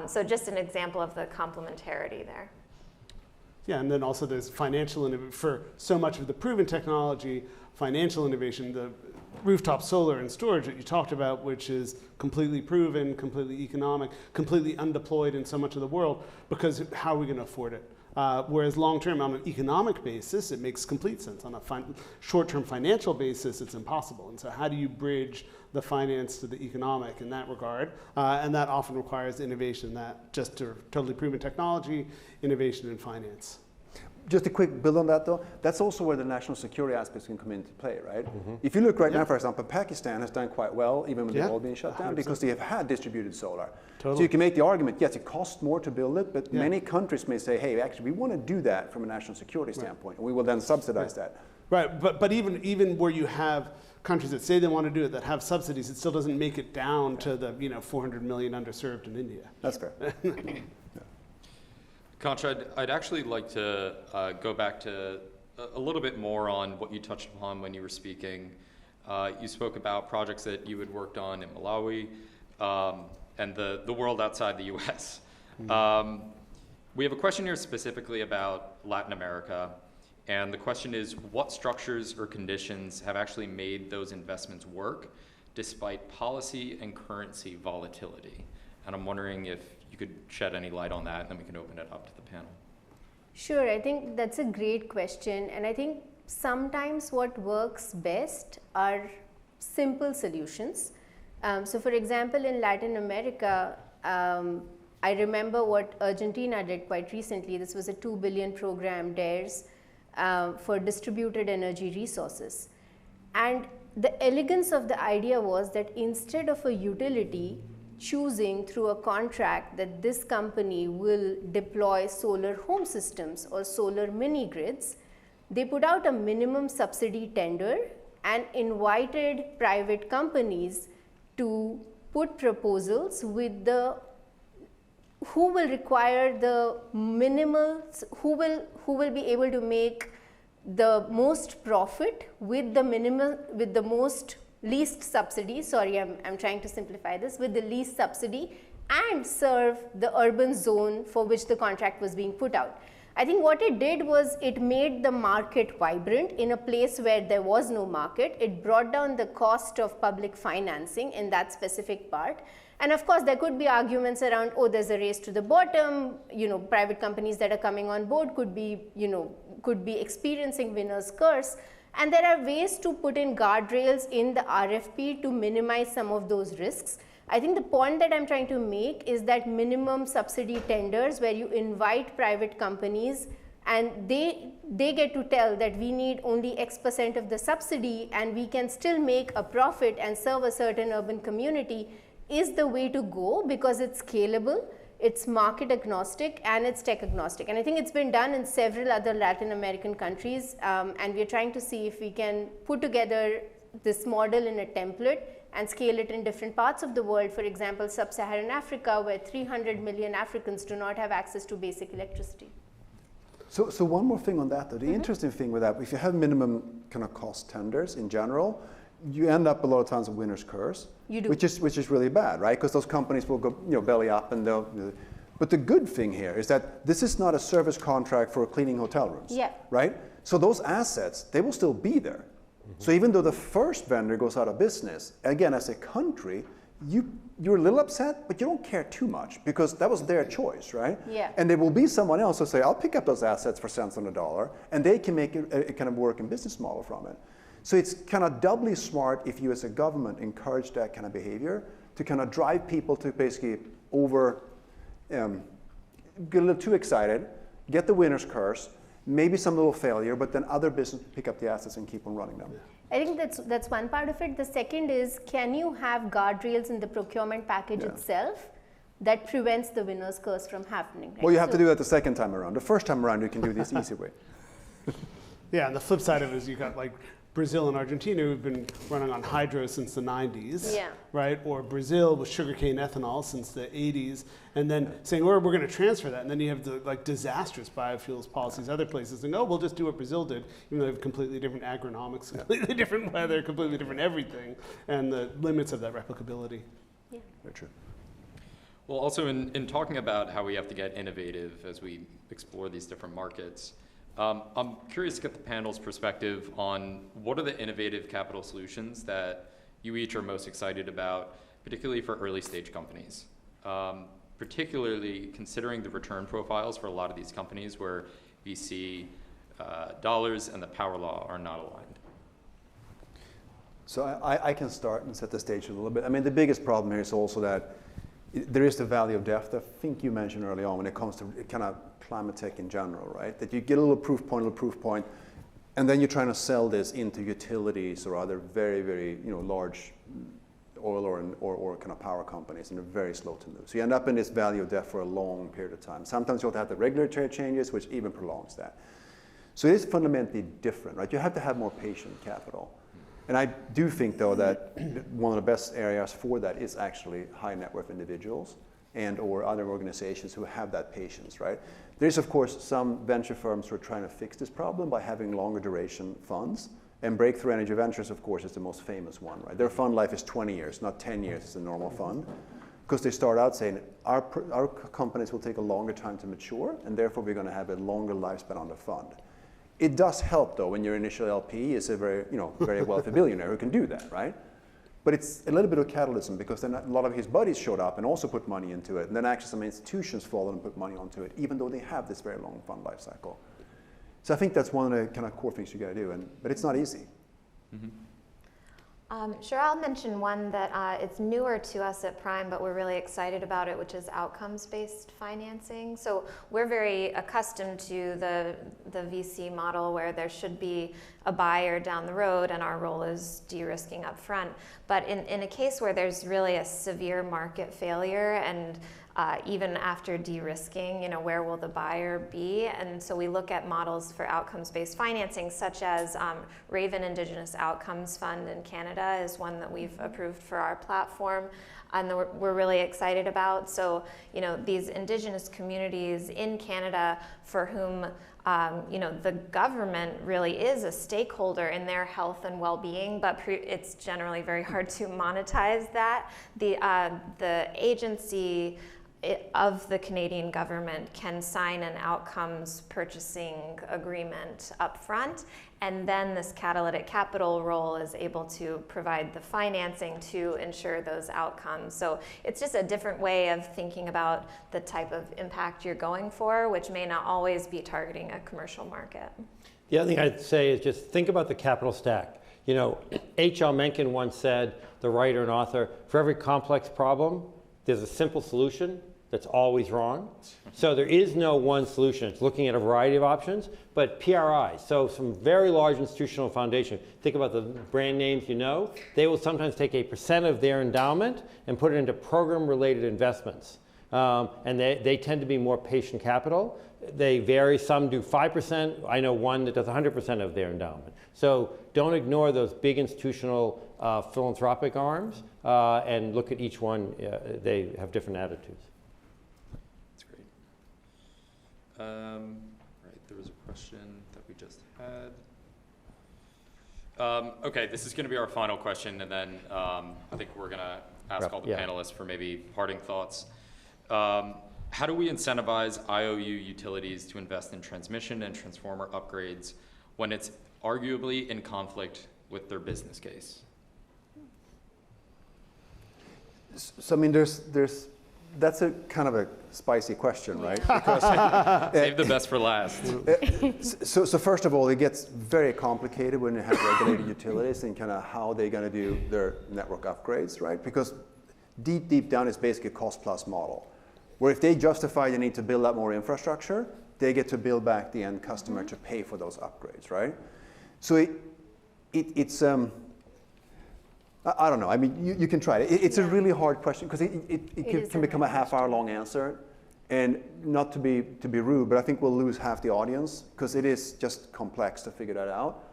So just an example of the complementarity there. Yeah, and then also there's financial innovation. For so much of the proven technology, financial innovation, the rooftop solar and storage that you talked about, which is completely proven, completely economic, completely undeployed in so much of the world, because how are we going to afford it? Whereas long-term, on an economic basis, it makes complete sense. On a short-term financial basis, it's impossible. And so how do you bridge the finance to the economic in that regard? And that often requires innovation, that just to totally proven technology, innovation in finance. Just a quick build on that, though. That's also where the national security aspects can come into play, right? Mm-hmm. If you look right now, for example, Pakistan has done quite well, even when they've all been shut down, 100%. Because they have had distributed solar. Totally. So you can make the argument, yes, it costs more to build it, but many countries may say, hey, actually, we want to do that from a national security standpoint, and we will then subsidize that. Right, but even where you have countries that say they want to do it, that have subsidies, it still doesn't make it down to the 400 million underserved in India. That's fair. Concha, I'd actually like to go back to a little bit more on what you touched upon when you were speaking. You spoke about projects that you had worked on in Malawi and the world outside the US. We have a question here specifically about Latin America. And the question is, what structures or conditions have actually made those investments work despite policy and currency volatility? And I'm wondering if you could shed any light on that, and then we can open it up to the panel. Sure, I think that's a great question. And I think sometimes what works best are simple solutions. So for example, in Latin America, I remember what Argentina did quite recently. This was a 2 billion program, DARES, for distributed energy resources. And the elegance of the idea was that instead of a utility choosing through a contract that this company will deploy solar home systems or solar mini grids, they put out a minimum subsidy tender and invited private companies to put proposals with the who will require the minimal, who will be able to make the most profit with the most least subsidy. Sorry, I'm trying to simplify this, with the least subsidy, and serve the urban zone for which the contract was being put out. I think what it did was it made the market vibrant in a place where there was no market. It brought down the cost of public financing in that specific part. And of course, there could be arguments around, oh, there's a race to the bottom, private companies that are coming on board could be experiencing winner's curse. And there are ways to put in guardrails in the RFP to minimize some of those risks. I think the point that I'm trying to make is that minimum subsidy tenders where you invite private companies and they get to tell that we need only X% of the subsidy and we can still make a profit and serve a certain urban community is the way to go, because it's scalable, it's market agnostic, and it's tech agnostic. And I think it's been done in several other Latin American countries, and we're trying to see if we can put together this model in a template and scale it in different parts of the world. For example, sub-Saharan Africa, where 300 million Africans do not have access to basic electricity. So one more thing on that, though. The interesting thing with that, if you have minimum kind of cost tenders in general, you end up a lot of times with winner's curse. You do. Which is really bad, right? Because those companies will go belly up and they'll. But the good thing here is that this is not a service contract for cleaning hotel rooms. Yeah. Right? So those assets, they will still be there. So even though the first vendor goes out of business, again, as a country, you're a little upset, but you don't care too much because that was their choice, right? Yeah. And there will be someone else who'll say, I'll pick up those assets for cents on the dollar, and they can make a kind of working business model from it. So it's kind of doubly smart if you as a government encourage that kind of behavior to kind of drive people to basically get a little too excited, get the winner's curse, maybe some little failure, but then other business pick up the assets and keep on running them. I think that's one part of it. The second is, can you have guardrails in the procurement package itself that prevents the winner's curse from happening? Right? Well, you have to do that the second time around. The first time around, you can do this easy way. Yeah, and the flip side of it is you got like Brazil and Argentina, who've been running on hydro since the 90s, right? Or Brazil with sugarcane ethanol since the 80s, and then saying, we're going to transfer that. And then you have the disastrous biofuels policies other places saying, we'll just do what Brazil did, even though they have completely different agronomics, completely different weather, completely different everything, and the limits of that replicability. Yeah. Very true. Well, also in talking about how we have to get innovative as we explore these different markets, I'm curious to get the panel's perspective on what are the innovative capital solutions that you each are most excited about, particularly for early stage companies, particularly considering the return profiles for a lot of these companies where VC dollars and the power law are not aligned. So I can start and set the stage a little bit. I mean, the biggest problem here is also that there is the value of depth. I think you mentioned early on when it comes to kind of climate tech in general, right? That you get a little proof point, and then you're trying to sell this into utilities or other very, very large oil or kind of power companies, and they're very slow to move. So you end up in this value of depth for a long period of time. Sometimes you'll have the regulatory changes, which even prolongs that. So it is fundamentally different, right? You have to have more patient capital. And I do think, though, that one of the best areas for that is actually high net worth individuals and or other organizations who have that patience, right? There's, of course, some venture firms who are trying to fix this problem by having longer duration funds. And Breakthrough Energy Ventures, of course, is the most famous one, right? Their fund life is 20 years, not 10 years as a normal fund. Because they start out saying, our companies will take a longer time to mature, and therefore we're going to have a longer lifespan on the fund. It does help, though, when your initial LP is a very, very wealthy billionaire who can do that, right? But it's a little bit of catalysm, because then a lot of his buddies showed up and also put money into it, and then actually some institutions followed and put money onto it, even though they have this very long fund life cycle. So I think that's one of the kind of core things you got to do, but it's not easy. Mm-hmm. Sure, I'll mention one that it's newer to us at Prime, but we're really excited about it, which is outcomes-based financing. So we're very accustomed to the VC model where there should be a buyer down the road and our role is de-risking up front. But in a case where there's really a severe market failure and even after de-risking, where will the buyer be? And so we look at models for outcomes-based financing, such as Raven Indigenous Outcomes Fund in Canada is one that we've approved for our platform, and we're really excited about. So, these Indigenous communities in Canada for whom the government really is a stakeholder in their health and well-being, but it's generally very hard to monetize that. The agency of the Canadian government can sign an outcomes purchasing agreement up front, and then this catalytic capital role is able to provide the financing to ensure those outcomes. So it's just a different way of thinking about the type of impact you're going for, which may not always be targeting a commercial market. The other thing I'd say is just think about the capital stack. H.L. Mencken once said, the writer and author, for every complex problem, there's a simple solution that's always wrong. So there is no one solution. It's looking at a variety of options, but PRI, so some very large institutional foundation, think about the brand names they will sometimes take a % of their endowment and put it into program-related investments. And they tend to be more patient capital. They vary, some do 5%. I know one that does 100% of their endowment. So don't ignore those big institutional philanthropic arms and look at each one. They have different attitudes. Right, there was a question that we just had. Okay, this is going to be our final question, and then I think we're going to ask all the panelists for maybe parting thoughts. How do we incentivize IOU utilities to invest in transmission and transformer upgrades when it's arguably in conflict with their business case? So, that's a kind of a spicy question, right? Because save the best for last. So first of all, it gets very complicated when you have regulated utilities and kind of how they're going to do their network upgrades, right? Because deep down, it's basically a cost-plus model, where if they justify the need to build up more infrastructure, they get to bill back the end customer to pay for those upgrades, right? So it's I don't know. You can try it. It's a really hard question because it can become a half-hour long answer, and not to be rude, but I think we'll lose half the audience because it is just complex to figure that out.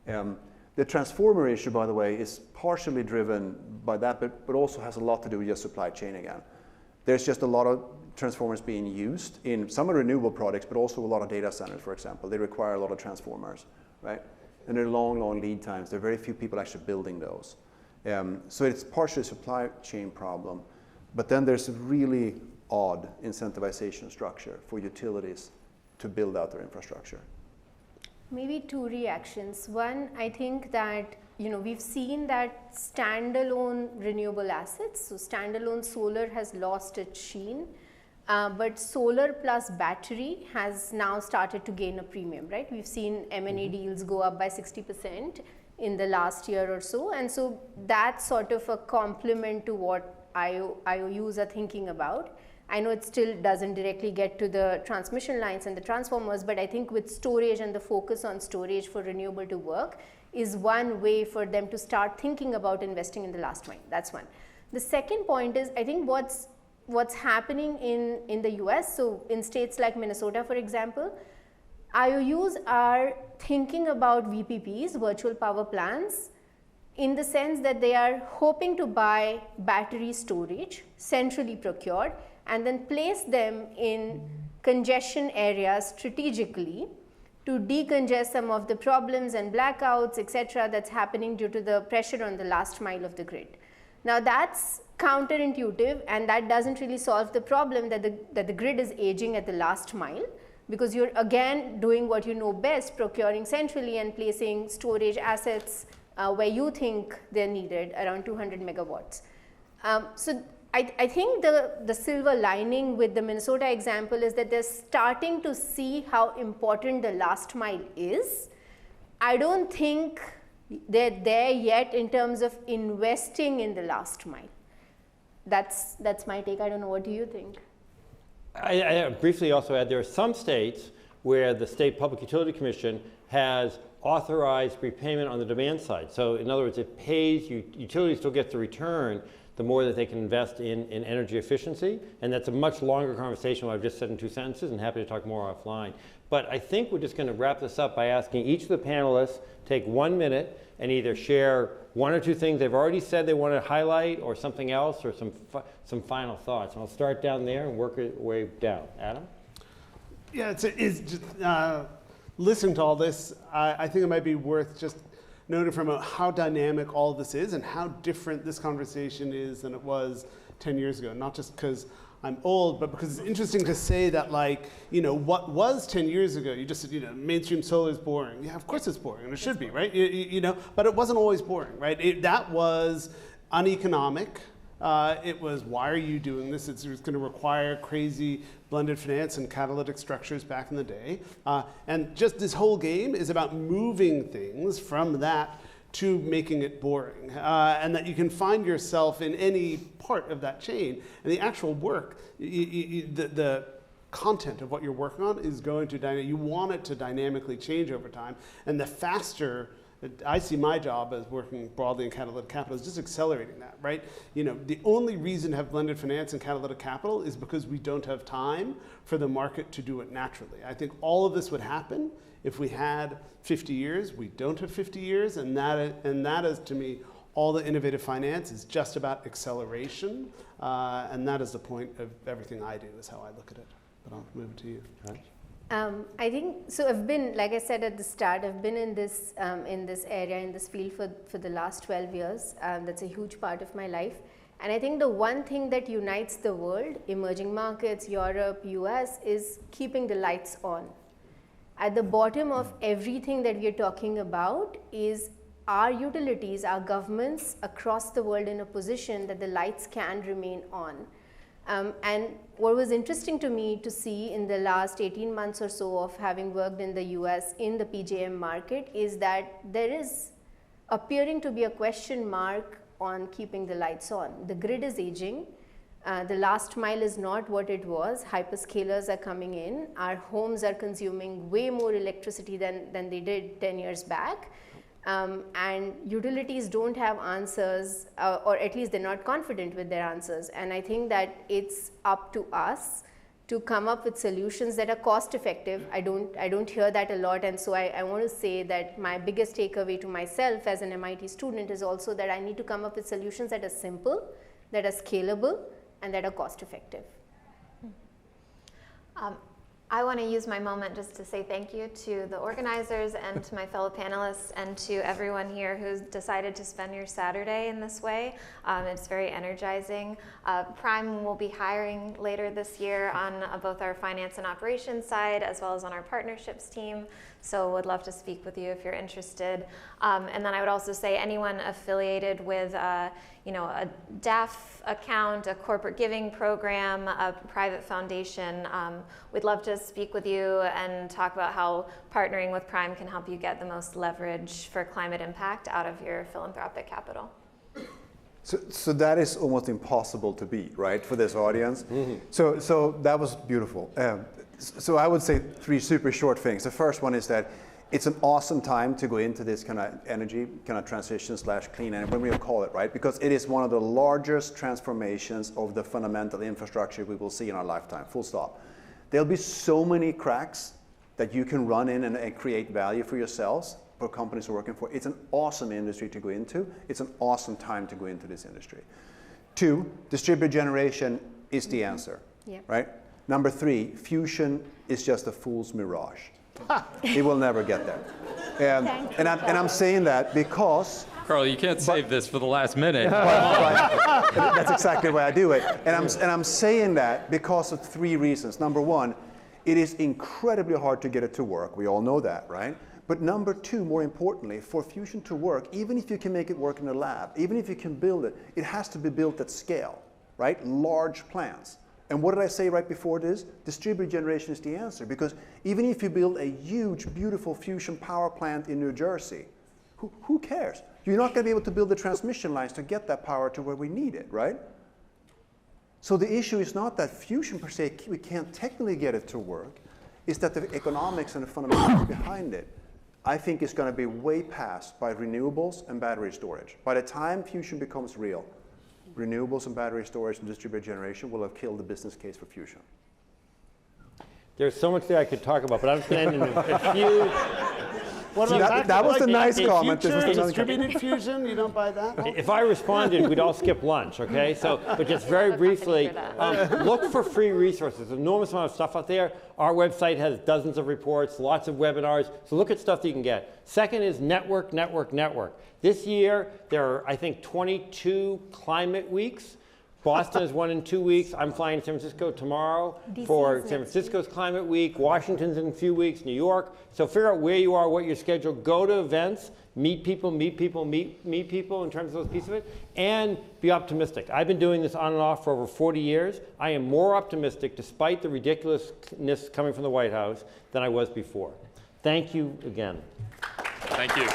The transformer issue, by the way, is partially driven by that, but also has a lot to do with your supply chain again. There's just a lot of transformers being used in some renewable products, but also a lot of data centers, for example. They require a lot of transformers, right? And they're long lead times. There are very few people actually building those. So it's partially a supply chain problem, but then there's a really odd incentivization structure for utilities to build out their infrastructure. Maybe two reactions. One, I think that we've seen that standalone renewable assets, so standalone solar has lost its sheen, but solar plus battery has now started to gain a premium, right? We've seen M&A deals go up by 60% in the last year or so, and so that's sort of a complement to what IOUs are thinking about. I know it still doesn't directly get to the transmission lines and the transformers, but I think with storage and the focus on storage for renewable to work is one way for them to start thinking about investing in the last mile. That's one. The second point is, I think what's happening in the US, so in states like Minnesota, for example, IOUs are thinking about VPPs, virtual power plants, in the sense that they are hoping to buy battery storage, centrally procured, and then place them in congestion areas strategically to decongest some of the problems and blackouts, etc., that's happening due to the pressure on the last mile of the grid. Now that's counterintuitive, and that doesn't really solve the problem that the grid is aging at the last mile, because you're again doing what you know best, procuring centrally and placing storage assets where you think they're needed, around 200 megawatts. So I think the silver lining with the Minnesota example is that they're starting to see how important the last mile is. I don't think they're there yet in terms of investing in the last mile. That's my take. I don't know, what do you think? I briefly also add there are some states where the State Public Utility Commission has authorized repayment on the demand side. So in other words, it pays, utilities still get the return the more that they can invest in energy efficiency. And that's a much longer conversation than what I've just said in 2 sentences, and happy to talk more offline. But I think we're just going to wrap this up by asking each of the panelists take 1 minute and either share 1 or 2 things they've already said they want to highlight, or something else, or some final thoughts. And I'll start down there and work our way down. Adam? Yeah, it's just, listening to all this, I think it might be worth just noting from how dynamic all of this is and how different this conversation is than it was 10 years ago. Not just because I'm old, but because it's interesting to say that, like, you know, what was 10 years ago, you just said, you know, mainstream solar is boring. Yeah, of course it's boring, and it should be, right? You know, but it wasn't always boring, right? That was uneconomic. It was, why are you doing this? It's going to require crazy blended finance and catalytic structures back in the day. And just this whole game is about moving things from that to making it boring. And that you can find yourself in any part of that chain. And the actual work, the content of what you're working on is going to, you want it to dynamically change over time. And the faster, I see my job as working broadly in catalytic capital is just accelerating that, right? You know, the only reason to have blended finance and catalytic capital is because we don't have time for the market to do it naturally. I think all of this would happen if we had 50 years. We don't have 50 years, and that is, to me, all the innovative finance is just about acceleration, and that is the point of everything I do, is how I look at it. But I'll move it to you. Right. I think, so I've been, like I said at the start, I've been in this area, in this field for the last 12 years. That's a huge part of my life. And I think the one thing that unites the world, emerging markets, Europe, US, is keeping the lights on. At the bottom of everything that we are talking about is our utilities, our governments across the world in a position that the lights can remain on. And what was interesting to me to see in the last 18 months or so of having worked in the US in the PJM market is that there is appearing to be a question mark on keeping the lights on. The grid is aging. The last mile is not what it was. Hyperscalers are coming in. Our homes are consuming way more electricity than they did 10 years back. And utilities don't have answers, or at least they're not confident with their answers. And I think that it's up to us to come up with solutions that are cost effective. I don't hear that a lot, and so I want to say that my biggest takeaway to myself as an MIT student is also that I need to come up with solutions that are simple, that are scalable, and that are cost effective. I want to use my moment just to say thank you to the organizers and to my fellow panelists and to everyone here who's decided to spend your Saturday in this way. It's very energizing. Prime will be hiring later this year on both our finance and operations side as well as on our partnerships team. So would love to speak with you if you're interested. And then I would also say anyone affiliated with a DAF account, a corporate giving program, a private foundation, we'd love to speak with you and talk about how partnering with Prime can help you get the most leverage for climate impact out of your philanthropic capital. So that is almost impossible to beat, right, for this audience. Mm-hmm. So that was beautiful. So I would say 3 super short things. The first one is that it's an awesome time to go into this kind of energy, kind of transition / clean energy, what we call it, right? Because it is one of the largest transformations of the fundamental infrastructure we will see in our lifetime, full stop. There'll be so many cracks that you can run in and create value for yourselves, for companies you're working for. It's an awesome industry to go into. It's an awesome time to go into this industry. 2, distributed generation is the answer, right? Number 3, fusion is just a fool's mirage. It will never get there. And I'm saying that because Carl, you can't save this for the last minute. that's exactly why I do it. And I'm saying that because of 3 reasons. Number 1, it is incredibly hard to get it to work. We all know that, right? But number 2, more importantly, for fusion to work, even if you can make it work in a lab, even if you can build it, it has to be built at scale, right? Large plants. And what did I say right before this? Distributed generation is the answer, because even if you build a huge, beautiful fusion power plant in New Jersey, who cares? You're not going to be able to build the transmission lines to get that power to where we need it, right? So the issue is not that fusion per se, we can't technically get it to work, it's that the economics and the fundamentals behind it, I think is going to be way past by renewables and battery storage. By the time fusion becomes real, renewables and battery storage and distributed generation will have killed the business case for fusion. There's so much there I could talk about, but I'm just going to end in a few. What about That was the nice comment. This was the nice distributed fusion, you don't buy that? If I responded, we'd all skip lunch, okay? So, but just very briefly, look for free resources. An enormous amount of stuff out there. Our website has dozens of reports, lots of webinars, so look at stuff that you can get. Second is network. This year, there are, I think, 22 climate weeks. Boston is one in 2 weeks. I'm flying to San Francisco tomorrow for San Francisco's Climate Week. Washington's in a few weeks, New York. So figure out where you are, what your schedule. Go to events, meet people in terms of those pieces of it, and be optimistic. I've been doing this on and off for over 40 years. I am more optimistic, despite the ridiculousness coming from the White House, than I was before. Thank you again. Thank you.